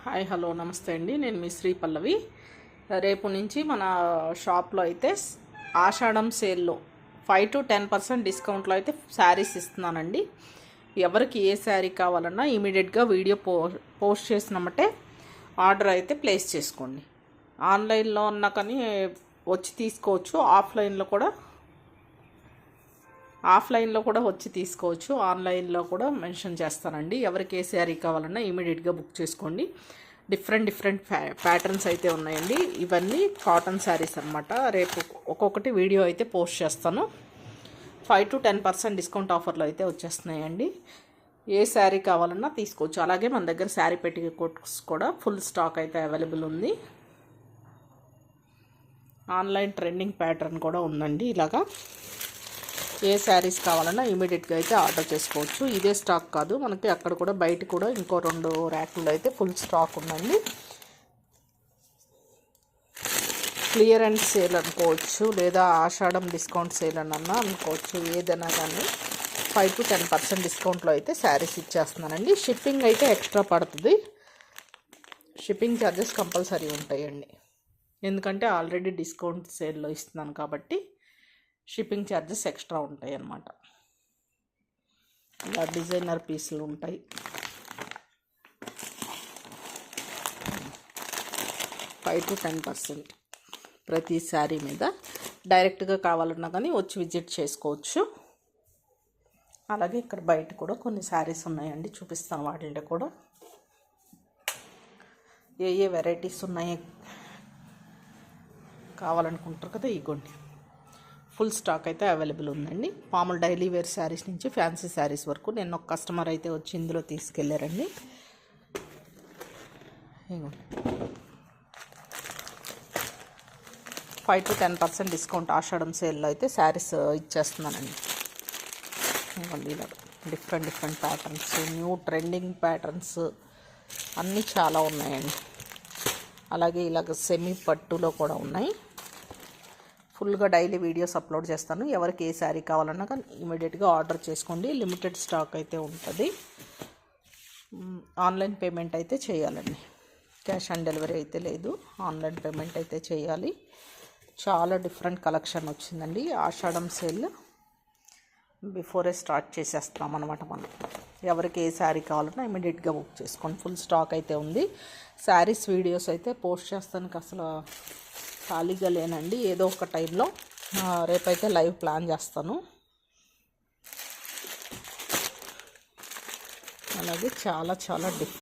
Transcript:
Hi hello నమస్తే అండి. నేను మీ శ్రీ పల్లవి. రేపు నుంచి మన షాప్లో అయితే ఆషాఢం సేల్లో 5 to 10% డిస్కౌంట్లో అయితే శారీస్ ఇస్తున్నానండి. ఎవరికి ఏ శారీ కావాలన్నా ఇమీడియట్గా వీడియో పోస్ట్ చేసినామంటే ఆర్డర్ అయితే ప్లేస్ చేసుకోండి. ఆన్లైన్లో ఉన్నా కానీ వచ్చి తీసుకోవచ్చు, ఆఫ్లైన్లో కూడా వచ్చి తీసుకోవచ్చు. ఆన్లైన్లో కూడా మెన్షన్ చేస్తానండి. ఎవరికి ఏ శారీ కావాలన్నా ఇమీడియట్గా బుక్ చేసుకోండి. డిఫరెంట్ ప్యాటర్న్స్ అయితే ఉన్నాయండి. ఇవన్నీ కాటన్ శారీస్ అనమాట. రేపు ఒక్కొక్కటి వీడియో అయితే పోస్ట్ చేస్తాను. 5 to 10% డిస్కౌంట్ ఆఫర్లు అయితే వచ్చేస్తున్నాయండి. ఏ శారీ కావాలన్నా తీసుకోవచ్చు. అలాగే మన దగ్గర శారీ పెట్టికోట్స్ కూడా ఫుల్ స్టాక్ అయితే అవైలబుల్ ఉంది. ఆన్లైన్ ట్రెండింగ్ ప్యాటర్న్ కూడా ఉందండి. ఇలాగా ఏ శారీస్ కావాలన్నా ఇమీడియట్గా అయితే ఆర్డర్ చేసుకోవచ్చు. ఇదే స్టాక్ కాదు, మనకి అక్కడ కూడా బయట కూడా ఇంకో 2 ర్యాకుల్లో అయితే ఫుల్ స్టాక్ ఉందండి. క్లియరెన్స్ సేల్ అనుకోవచ్చు, లేదా ఆషాఢం డిస్కౌంట్ సేల్ అని అనుకోవచ్చు. ఏదైనా కానీ 5 to 10% డిస్కౌంట్లో అయితే శారీస్ ఇచ్చేస్తున్నానండి. షిప్పింగ్ అయితే ఎక్స్ట్రా పడుతుంది. షిప్పింగ్ ఛార్జెస్ కంపల్సరీ ఉంటాయండి. ఎందుకంటే ఆల్రెడీ డిస్కౌంట్ సేల్లో ఇస్తున్నాను కాబట్టి షిప్పింగ్ ఛార్జెస్ ఎక్స్ట్రా ఉంటాయి అన్నమాట. ఇలా డిజైనర్ పీసులు ఉంటాయి. ఫైవ్ టు 10% ప్రతి శారీ మీద. డైరెక్ట్గా కావాలన్నా కానీ వచ్చి విజిట్ చేసుకోవచ్చు. అలాగే ఇక్కడ బయట కూడా కొన్ని శారీస్ ఉన్నాయండి, చూపిస్తాను. వాటిలో కూడా ఏ వెరైటీస్ ఉన్నాయి కావాలనుకుంటారు కదా, ఇగోండి ఫుల్ స్టాక్ అయితే అవైలబుల్ ఉందండి. మామూలు డైలీ వేర్ శారీస్ నుంచి ఫ్యాన్సీ శారీస్ వరకు. నేను ఒక కస్టమర్ అయితే వచ్చి ఇందులో తీసుకెళ్ళారండి. 5 to 10% డిస్కౌంట్ ఆషాఢం సేల్లో అయితే శారీస్ ఇచ్చేస్తున్నానండి. ఇలా different patterns, new trending patterns అన్నీ చాలా ఉన్నాయండి. అలాగే ఇలాగ సెమీ పట్టులో కూడా ఉన్నాయి. ఫుల్గా డైలీ వీడియోస్ అప్లోడ్ చేస్తాను. ఎవరికి ఏ శారీ కావాలన్నా కానీ ఇమీడియట్గా ఆర్డర్ చేసుకోండి. లిమిటెడ్ స్టాక్ అయితే ఉంటుంది. ఆన్లైన్ పేమెంట్ అయితే చేయాలండి. క్యాష్ ఆన్ డెలివరీ అయితే లేదు, ఆన్లైన్ పేమెంట్ అయితే చేయాలి. చాలా డిఫరెంట్ కలెక్షన్ వచ్చిందండి. ఆషాఢం సేల్ బిఫోరే స్టార్ట్ చేసేస్తాం అనమాట మనం. ఎవరికి ఏ శారీ కావాలన్నా ఇమీడియట్గా బుక్ చేసుకోండి. ఫుల్ స్టాక్ అయితే ఉంది. శారీస్ వీడియోస్ అయితే పోస్ట్ చేస్తానికి అసలు ఖాళీగా లేనండి. ఏదో ఒక టైంలో రేపైతే లైవ్ ప్లాన్ చేస్తాను. అలాగే చాలా